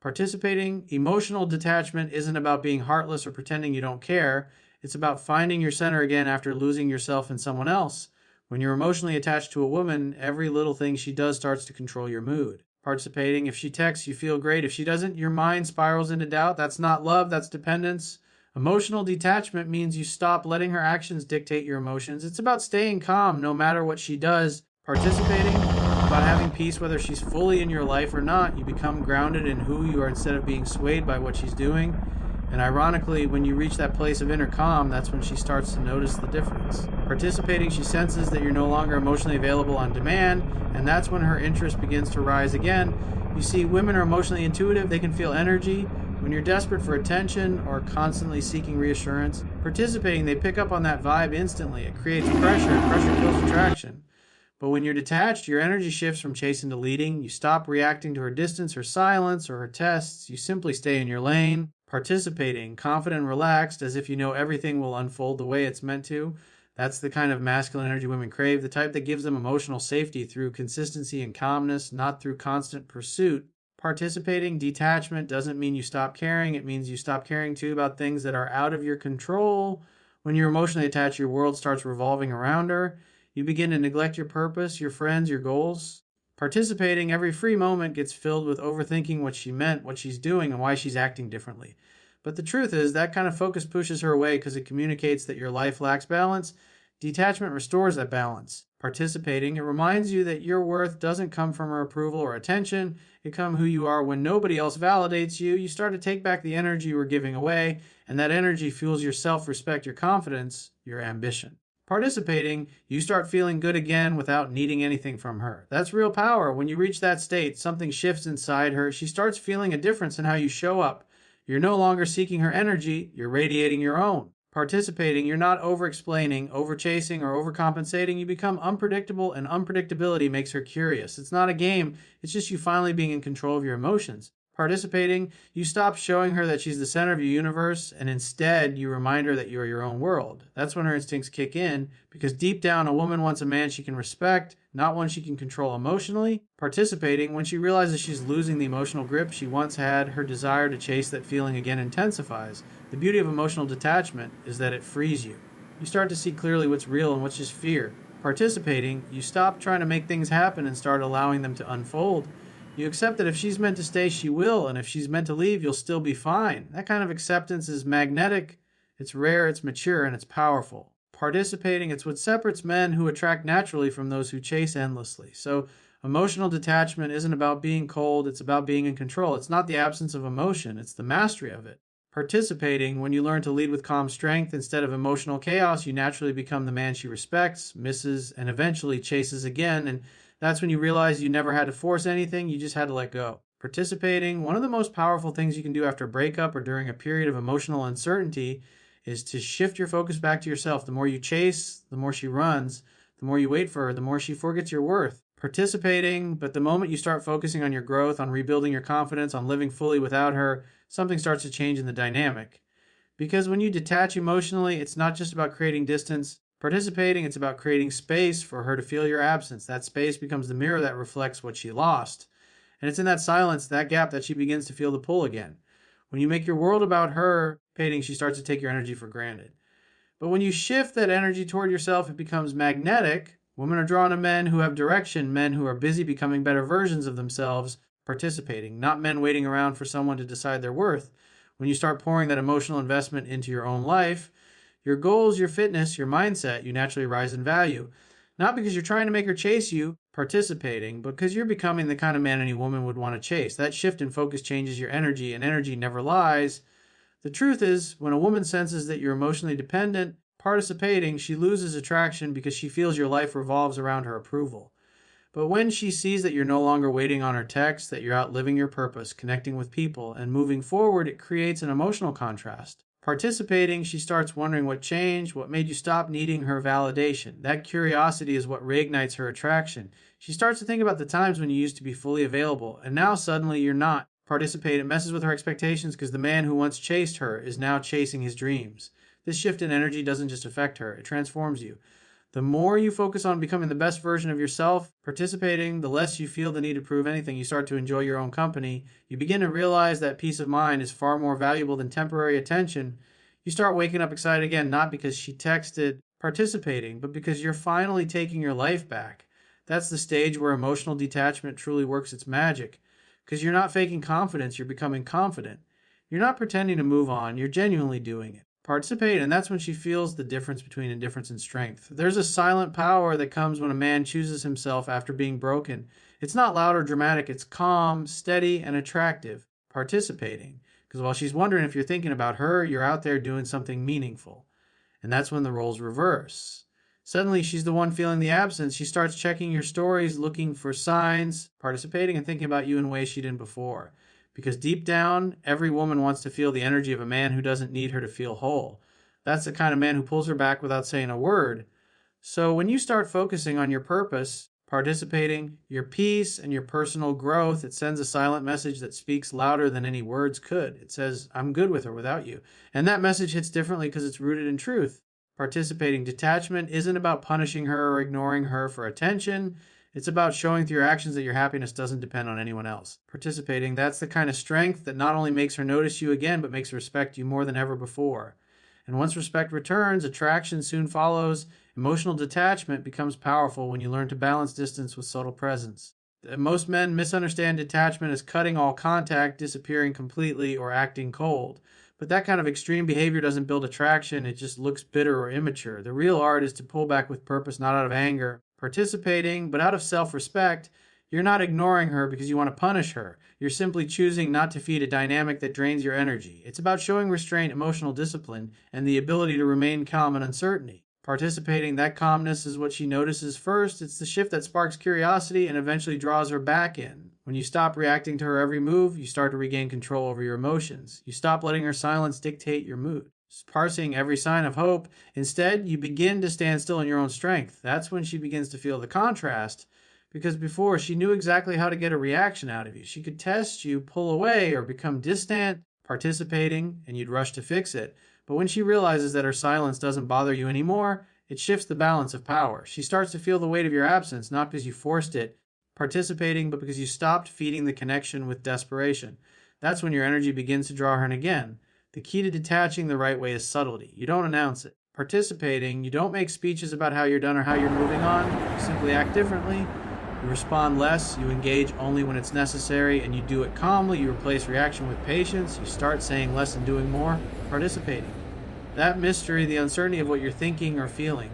Participating, emotional detachment isn't about being heartless or pretending you don't care. It's about finding your center again after losing yourself in someone else. When you're emotionally attached to a woman, every little thing she does starts to control your mood. Participating, if she texts, you feel great. If she doesn't, your mind spirals into doubt. That's not love, that's dependence. Emotional detachment means you stop letting her actions dictate your emotions. It's about staying calm no matter what she does. Participating, about having peace whether she's fully in your life or not. You become grounded in who you are instead of being swayed by what she's doing. And ironically, when you reach that place of inner calm, that's when she starts to notice the difference. Participating, she senses that you're no longer emotionally available on demand, and that's when her interest begins to rise again. You see, women are emotionally intuitive, they can feel energy. When you're desperate for attention or constantly seeking reassurance, participating, they pick up on that vibe instantly. It creates pressure, and pressure kills attraction. But when you're detached, your energy shifts from chasing to leading. You stop reacting to her distance, her silence, or her tests. You simply stay in your lane, participating, confident and relaxed, as if you know everything will unfold the way it's meant to. That's the kind of masculine energy women crave, the type that gives them emotional safety through consistency and calmness, not through constant pursuit. Participating, detachment doesn't mean you stop caring. It means you stop caring too about things that are out of your control. When you're emotionally attached, your world starts revolving around her. You begin to neglect your purpose, your friends, your goals. Participating, every free moment gets filled with overthinking what she meant, what she's doing, and why she's acting differently. But the truth is, that kind of focus pushes her away because it communicates that your life lacks balance. Detachment restores that balance. Participating, it reminds you that your worth doesn't come from her approval or attention. It comes who you are when nobody else validates you. You start to take back the energy you were giving away, and that energy fuels your self-respect, your confidence, your ambition. Participating, you start feeling good again without needing anything from her. That's real power. When you reach that state, something shifts inside her. She starts feeling a difference in how you show up. You're no longer seeking her energy, you're radiating your own. Participating, you're not over-explaining, over-chasing, or overcompensating. You become unpredictable, and unpredictability makes her curious. It's not a game, it's just you finally being in control of your emotions. Participating, you stop showing her that she's the center of your universe, and instead you remind her that you are your own world. That's when her instincts kick in, because deep down a woman wants a man she can respect, not one she can control emotionally. Participating, when she realizes she's losing the emotional grip she once had, her desire to chase that feeling again intensifies. The beauty of emotional detachment is that it frees you. You start to see clearly what's real and what's just fear. Participating, you stop trying to make things happen and start allowing them to unfold. You accept that if she's meant to stay, she will, and if she's meant to leave, you'll still be fine. That kind of acceptance is magnetic, it's rare, it's mature, and it's powerful. Participating, it's what separates men who attract naturally from those who chase endlessly. So, emotional detachment isn't about being cold, it's about being in control. It's not the absence of emotion, it's the mastery of it. Participating, when you learn to lead with calm strength instead of emotional chaos, you naturally become the man she respects, misses, and eventually chases again. And that's when you realize you never had to force anything, you just had to let go. Participating, one of the most powerful things you can do after a breakup or during a period of emotional uncertainty is to shift your focus back to yourself. The more you chase, the more she runs. The more you wait for her, the more she forgets your worth. Participating, but the moment you start focusing on your growth, on rebuilding your confidence, on living fully without her, something starts to change in the dynamic. Because when you detach emotionally, it's not just about creating distance. Participating, it's about creating space for her to feel your absence. That space becomes the mirror that reflects what she lost. And it's in that silence, that gap, that she begins to feel the pull again. When you make your world about her, participating, she starts to take your energy for granted. But when you shift that energy toward yourself, it becomes magnetic. Women are drawn to men who have direction, men who are busy becoming better versions of themselves, participating, not men waiting around for someone to decide their worth. When you start pouring that emotional investment into your own life, your goals, your fitness, your mindset, you naturally rise in value. Not because you're trying to make her chase you, participating, but because you're becoming the kind of man any woman would want to chase. That shift in focus changes your energy, and energy never lies. The truth is, when a woman senses that you're emotionally dependent, participating, she loses attraction because she feels your life revolves around her approval. But when she sees that you're no longer waiting on her text, that you're out living your purpose, connecting with people, and moving forward, it creates an emotional contrast. Participating, she starts wondering what changed, what made you stop needing her validation. That curiosity is what reignites her attraction. She starts to think about the times when you used to be fully available, and now suddenly you're not. Participate, it messes with her expectations because the man who once chased her is now chasing his dreams. This shift in energy doesn't just affect her, it transforms you. The more you focus on becoming the best version of yourself, participating, the less you feel the need to prove anything. You start to enjoy your own company. You begin to realize that peace of mind is far more valuable than temporary attention. You start waking up excited again, not because she texted participating, but because you're finally taking your life back. That's the stage where emotional detachment truly works its magic. Because you're not faking confidence, you're becoming confident. You're not pretending to move on, you're genuinely doing it. Participate, and that's when she feels the difference between indifference and strength. There's a silent power that comes when a man chooses himself after being broken. It's not loud or dramatic, it's calm, steady, and attractive. Participating. Because while she's wondering if you're thinking about her, you're out there doing something meaningful. And that's when the roles reverse. Suddenly, she's the one feeling the absence. She starts checking your stories, looking for signs, participating, and thinking about you in ways she didn't before. Because deep down, every woman wants to feel the energy of a man who doesn't need her to feel whole. That's the kind of man who pulls her back without saying a word. So when you start focusing on your purpose, participating, your peace, and your personal growth, it sends a silent message that speaks louder than any words could. It says, I'm good with her without you. And that message hits differently because it's rooted in truth. Participating detachment isn't about punishing her or ignoring her for attention. It's about showing through your actions that your happiness doesn't depend on anyone else. Participating, that's the kind of strength that not only makes her notice you again, but makes her respect you more than ever before. And once respect returns, attraction soon follows. Emotional detachment becomes powerful when you learn to balance distance with subtle presence. Most men misunderstand detachment as cutting all contact, disappearing completely, or acting cold. But that kind of extreme behavior doesn't build attraction, it just looks bitter or immature. The real art is to pull back with purpose, not out of anger. Participating, but out of self-respect. You're not ignoring her because you want to punish her. You're simply choosing not to feed a dynamic that drains your energy. It's about showing restraint, emotional discipline, and the ability to remain calm in uncertainty. Participating, that calmness is what she notices first. It's the shift that sparks curiosity and eventually draws her back in. When you stop reacting to her every move, you start to regain control over your emotions. You stop letting her silence dictate your mood, parsing every sign of hope. Instead, you begin to stand still in your own strength. That's when she begins to feel the contrast, because before she knew exactly how to get a reaction out of you. She could test you, pull away, or become distant, participating, and you'd rush to fix it. But when she realizes that her silence doesn't bother you anymore, it shifts the balance of power. She starts to feel the weight of your absence, not because you forced it, participating, but because you stopped feeding the connection with desperation. That's when your energy begins to draw her in again. The key to detaching the right way is subtlety. You don't announce it. Participating, you don't make speeches about how you're done or how you're moving on. You simply act differently. You respond less, you engage only when it's necessary, and you do it calmly. You replace reaction with patience. You start saying less and doing more. Participating. That mystery, the uncertainty of what you're thinking or feeling,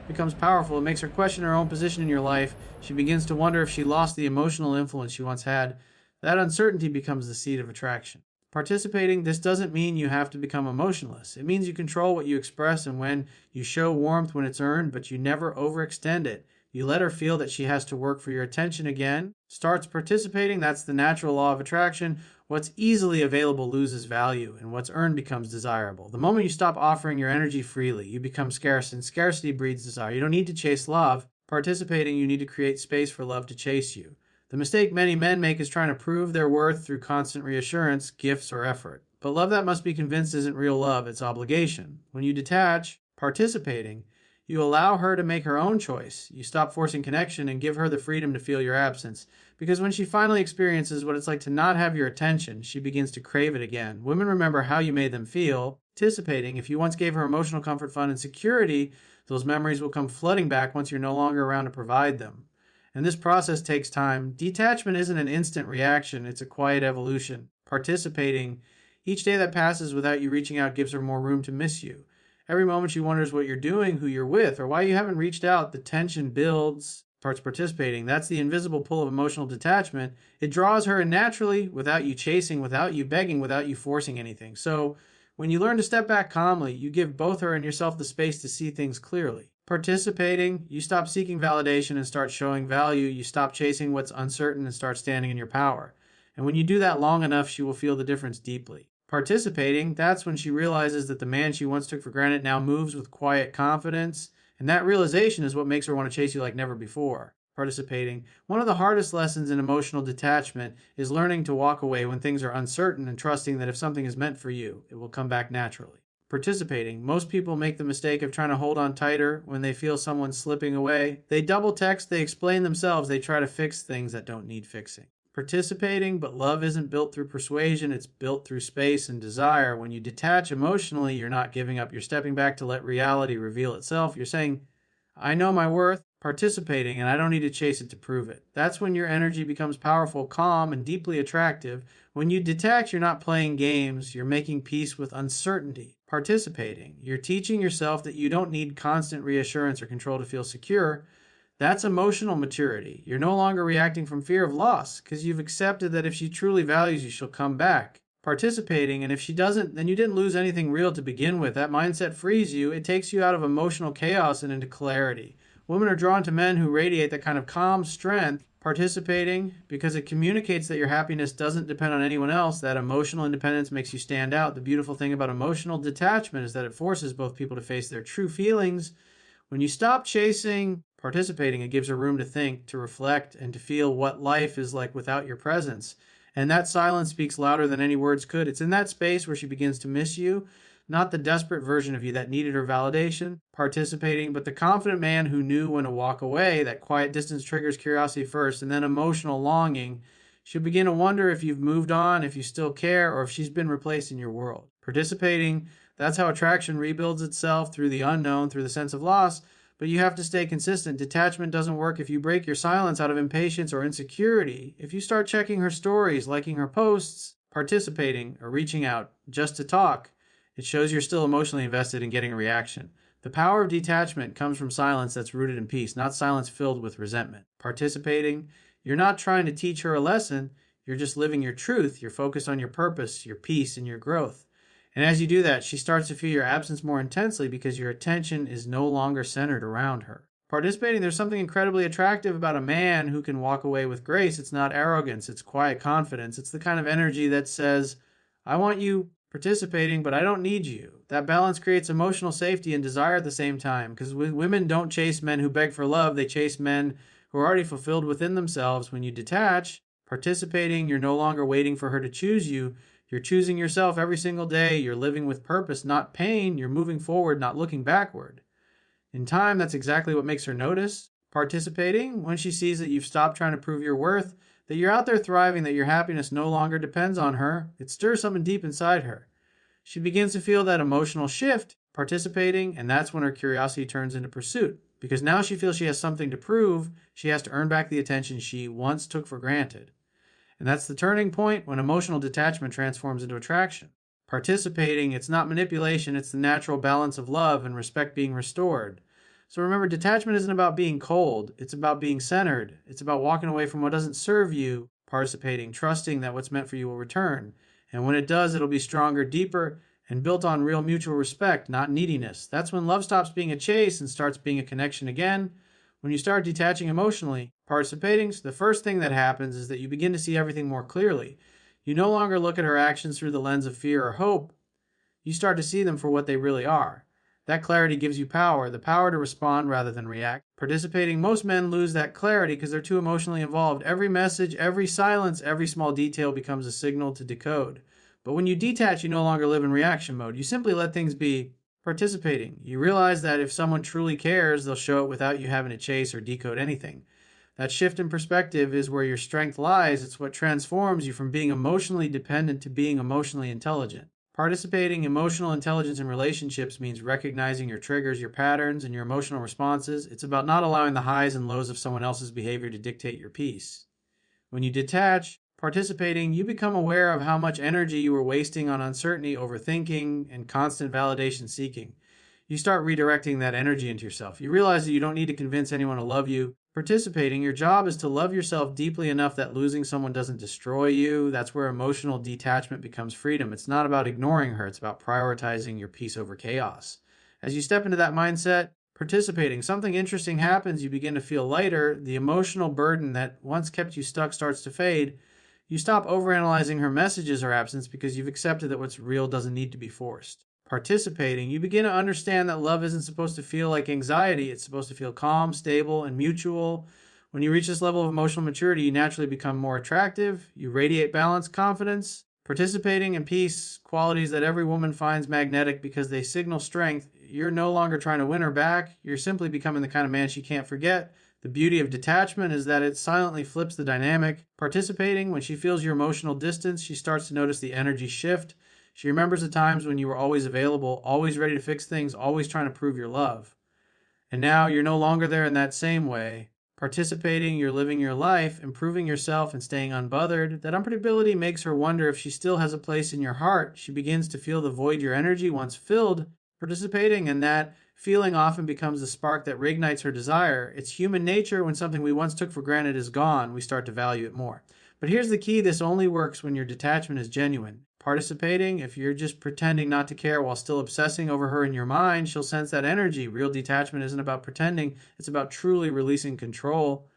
becomes powerful. It makes her question her own position in your life. She begins to wonder if she lost the emotional influence she once had. That uncertainty becomes the seed of attraction. Participating, this doesn't mean you have to become emotionless. It means you control what you express and when you show warmth when it's earned, but you never overextend it. You let her feel that she has to work for your attention again. Starts participating, that's the natural law of attraction. What's easily available loses value, and what's earned becomes desirable. The moment you stop offering your energy freely, you become scarce, and scarcity breeds desire. You don't need to chase love. Participating, you need to create space for love to chase you. The mistake many men make is trying to prove their worth through constant reassurance, gifts, or effort. But love that must be convinced isn't real love, it's obligation. When you detach, participating, you allow her to make her own choice. You stop forcing connection and give her the freedom to feel your absence. Because when she finally experiences what it's like to not have your attention, she begins to crave it again. Women remember how you made them feel. Participating, if you once gave her emotional comfort, fun, and security, those memories will come flooding back once you're no longer around to provide them. And this process takes time. Detachment isn't an instant reaction, it's a quiet evolution. Participating, each day that passes without you reaching out gives her more room to miss you. Every moment she wonders what you're doing, who you're with, or why you haven't reached out, the tension builds. Starts participating. That's the invisible pull of emotional detachment. It draws her in naturally without you chasing, without you begging, without you forcing anything. So when you learn to step back calmly, you give both her and yourself the space to see things clearly. Participating, you stop seeking validation and start showing value. You stop chasing what's uncertain and start standing in your power. And when you do that long enough, she will feel the difference deeply. Participating, that's when she realizes that the man she once took for granted now moves with quiet confidence, and that realization is what makes her want to chase you like never before. Participating, one of the hardest lessons in emotional detachment is learning to walk away when things are uncertain and trusting that if something is meant for you, it will come back naturally. Participating. Most people make the mistake of trying to hold on tighter when they feel someone slipping away. They double text, they explain themselves, they try to fix things that don't need fixing. Participating, but love isn't built through persuasion, it's built through space and desire. When you detach emotionally, you're not giving up, you're stepping back to let reality reveal itself. You're saying, I know my worth, participating, and I don't need to chase it to prove it. That's when your energy becomes powerful, calm, and deeply attractive. When you detach, you're not playing games, you're making peace with uncertainty. Participating, you're teaching yourself that you don't need constant reassurance or control to feel secure. That's emotional maturity. You're no longer reacting from fear of loss because you've accepted that if she truly values you, she'll come back. Participating, and if she doesn't, then you didn't lose anything real to begin with. That mindset frees you. It takes you out of emotional chaos and into clarity. Women are drawn to men who radiate that kind of calm strength. Participating, because it communicates that your happiness doesn't depend on anyone else. That emotional independence makes you stand out. The beautiful thing about emotional detachment is that it forces both people to face their true feelings. When you stop chasing, participating, it gives her room to think, to reflect, and to feel what life is like without your presence. And that silence speaks louder than any words could. It's in that space where she begins to miss you, not the desperate version of you that needed her validation, participating, but the confident man who knew when to walk away. That quiet distance triggers curiosity first, and then emotional longing. She'll begin to wonder if you've moved on, if you still care, or if she's been replaced in your world. Participating, that's how attraction rebuilds itself, through the unknown, through the sense of loss. But you have to stay consistent. Detachment doesn't work if you break your silence out of impatience or insecurity. If you start checking her stories, liking her posts, participating, or reaching out just to talk, it shows you're still emotionally invested in getting a reaction. The power of detachment comes from silence that's rooted in peace, not silence filled with resentment. Participating, you're not trying to teach her a lesson, you're just living your truth. You're focused on your purpose, your peace, and your growth. And as you do that, she starts to feel your absence more intensely because your attention is no longer centered around her. Participating, there's something incredibly attractive about a man who can walk away with grace. It's not arrogance, it's quiet confidence. It's the kind of energy that says, I want you participating, but I don't need you. That balance creates emotional safety and desire at the same time, because women don't chase men who beg for love, they chase men who are already fulfilled within themselves. When you detach, participating, you're no longer waiting for her to choose you. You're choosing yourself every single day. You're living with purpose, not pain. You're moving forward, not looking backward. In time, that's exactly what makes her notice. Participating, when she sees that you've stopped trying to prove your worth, that you're out there thriving, that your happiness no longer depends on her, it stirs something deep inside her. She begins to feel that emotional shift, participating, and that's when her curiosity turns into pursuit. Because now she feels she has something to prove, she has to earn back the attention she once took for granted. And that's the turning point when emotional detachment transforms into attraction. Participating, it's not manipulation, it's the natural balance of love and respect being restored. So remember, detachment isn't about being cold, it's about being centered. It's about walking away from what doesn't serve you, participating, trusting that what's meant for you will return. And when it does, it'll be stronger, deeper, and built on real mutual respect, not neediness. That's when love stops being a chase and starts being a connection again. When you start detaching emotionally, participating, the first thing that happens is that you begin to see everything more clearly. You no longer look at her actions through the lens of fear or hope. You start to see them for what they really are. That clarity gives you power, the power to respond rather than react. Participating, most men lose that clarity because they're too emotionally involved. Every message, every silence, every small detail becomes a signal to decode. But when you detach, you no longer live in reaction mode. You simply let things be. Participating, you realize that if someone truly cares, they'll show it without you having to chase or decode anything. That shift in perspective is where your strength lies. It's what transforms you from being emotionally dependent to being emotionally intelligent. Participating emotional intelligence in relationships means recognizing your triggers, your patterns, and your emotional responses. It's about not allowing the highs and lows of someone else's behavior to dictate your peace. When you detach, participating, you become aware of how much energy you were wasting on uncertainty, overthinking, and constant validation seeking. You start redirecting that energy into yourself. You realize that you don't need to convince anyone to love you. Participating, your job is to love yourself deeply enough that losing someone doesn't destroy you. That's where emotional detachment becomes freedom. It's not about ignoring her, it's about prioritizing your peace over chaos. As you step into that mindset, participating, something interesting happens. You begin to feel lighter. The emotional burden that once kept you stuck starts to fade. You stop overanalyzing her messages or absence because you've accepted that what's real doesn't need to be forced. Participating, you begin to understand that love isn't supposed to feel like anxiety. It's supposed to feel calm, stable, and mutual. When you reach this level of emotional maturity, you naturally become more attractive. You radiate balance, confidence, Participating in peace, qualities that every woman finds magnetic because they signal strength. You're no longer trying to win her back. You're simply becoming the kind of man she can't forget. The beauty of detachment is that it silently flips the dynamic. Participating, when she feels your emotional distance, she starts to notice the energy shift. She remembers the times when you were always available, always ready to fix things, always trying to prove your love. And now you're no longer there in that same way. Participating, you're living your life, improving yourself, and staying unbothered. That unpredictability makes her wonder if she still has a place in your heart. She begins to feel the void your energy once filled. Participating, and that feeling often becomes the spark that reignites her desire. It's human nature when something we once took for granted is gone, we start to value it more. But here's the key: this only works when your detachment is genuine. Participating, if you're just pretending not to care while still obsessing over her in your mind, she'll sense that energy. Real detachment isn't about pretending, it's about truly releasing control.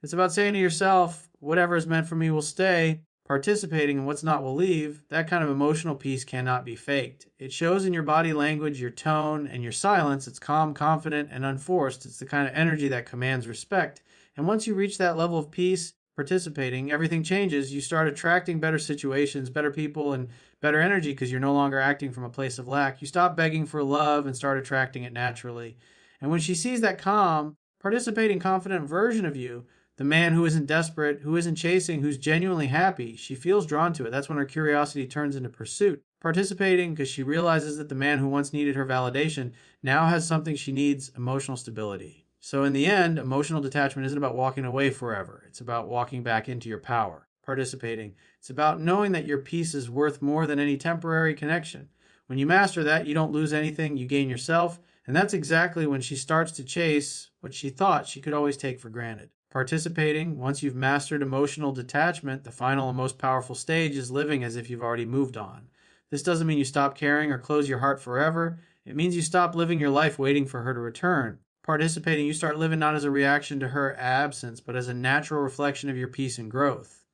It's about saying to yourself, whatever is meant for me will stay. Participating in what's not will leave. That kind of emotional peace cannot be faked. It shows in your body language, your tone, and your silence. It's calm, confident, and unforced. It's the kind of energy that commands respect. And once you reach that level of peace, participating, everything changes. You start attracting better situations, better people, and better energy because you're no longer acting from a place of lack. You stop begging for love and start attracting it naturally. And when she sees that calm, participating, confident version of you, the man who isn't desperate, who isn't chasing, who's genuinely happy, she feels drawn to it. That's when her curiosity turns into pursuit. Participating because she realizes that the man who once needed her validation now has something she needs: emotional stability. So in the end, emotional detachment isn't about walking away forever. It's about walking back into your power. Participating, it's about knowing that your peace is worth more than any temporary connection. When you master that, you don't lose anything, you gain yourself. And that's exactly when she starts to chase what she thought she could always take for granted. Participating, once you've mastered emotional detachment, the final and most powerful stage is living as if you've already moved on. This doesn't mean you stop caring or close your heart forever. It means you stop living your life waiting for her to return. Participating, you start living not as a reaction to her absence, but as a natural reflection of your peace and growth.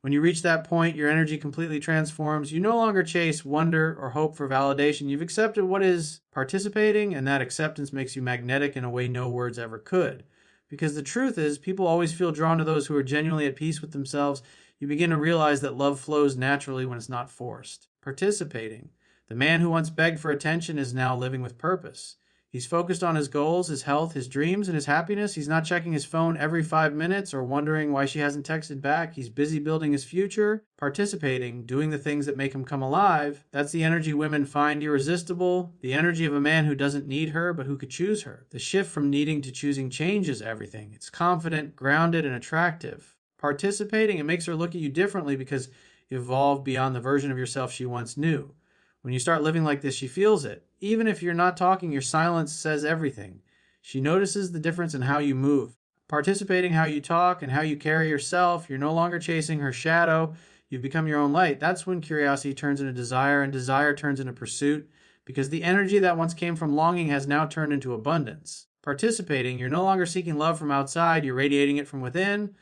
When you reach that point, your energy completely transforms. You no longer chase wonder or hope for validation. You've accepted what is. Participating, and that acceptance makes you magnetic in a way no words ever could. Because the truth is, people always feel drawn to those who are genuinely at peace with themselves. You begin to realize that love flows naturally when it's not forced. Participating, the man who once begged for attention is now living with purpose. He's focused on his goals, his health, his dreams, and his happiness. He's not checking his phone every 5 minutes or wondering why she hasn't texted back. He's busy building his future, participating, doing the things that make him come alive. That's the energy women find irresistible, the energy of a man who doesn't need her, but who could choose her. The shift from needing to choosing changes everything. It's confident, grounded, and attractive. Participating, it makes her look at you differently because you evolved beyond the version of yourself she once knew. When you start living like this, she feels it. Even if you're not talking, your silence says everything. She notices the difference in how you move. Participating, how you talk, and how you carry yourself. You're no longer chasing her shadow. You've become your own light. That's when curiosity turns into desire, and desire turns into pursuit, because the energy that once came from longing has now turned into abundance. Participating, you're no longer seeking love from outside. You're radiating it from within.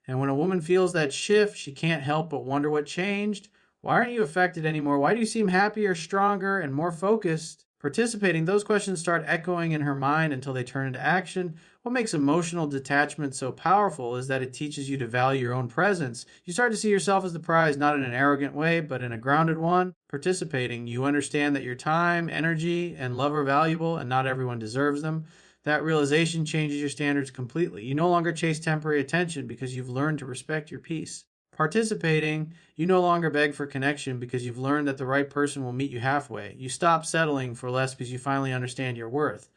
And when a woman feels that shift, she can't help but wonder what changed. Why aren't you affected anymore? Why do you seem happier, stronger, and more focused? Participating, those questions start echoing in her mind until they turn into action. What makes emotional detachment so powerful is that it teaches you to value your own presence. You start to see yourself as the prize, not in an arrogant way, but in a grounded one. Participating, you understand that your time, energy, and love are valuable, and not everyone deserves them. That realization changes your standards completely. You no longer chase temporary attention because you've learned to respect your peace. Participating, you no longer beg for connection because you've learned that the right person will meet you halfway. You stop settling for less because you finally understand your worth.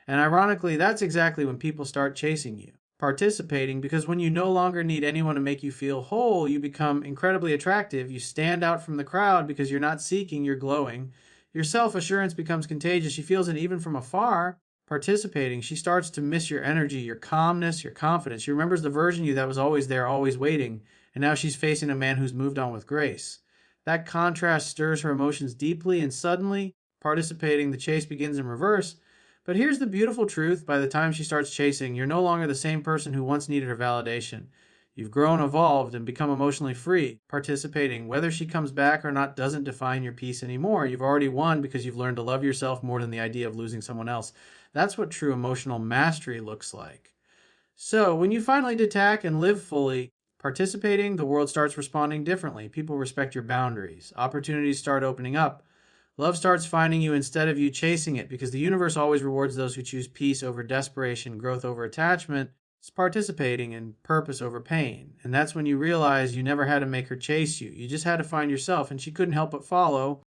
And ironically, that's exactly when people start chasing you. Participating, because when you no longer need anyone to make you feel whole, you become incredibly attractive. You stand out from the crowd because you're not seeking, you're glowing. Your self-assurance becomes contagious. She feels it even from afar. Participating, she starts to miss your energy, your calmness, your confidence. She remembers the version of you that was always there, always waiting. And now she's facing a man who's moved on with grace. That contrast stirs her emotions deeply, and suddenly, participating, the chase begins in reverse. But here's the beautiful truth: by the time she starts chasing, you're no longer the same person who once needed her validation. You've grown, evolved, and become emotionally free. Participating, whether she comes back or not, doesn't define your peace anymore. You've already won because you've learned to love yourself more than the idea of losing someone else. That's what true emotional mastery looks like. So, when you finally detach and live fully, Participating, the world starts responding differently. People respect your boundaries. Opportunities start opening up. Love starts finding you instead of you chasing it because the universe always rewards those who choose peace over desperation, growth over attachment, participating, and purpose over pain. And that's when you realize you never had to make her chase you. You just had to find yourself, and she couldn't help but follow.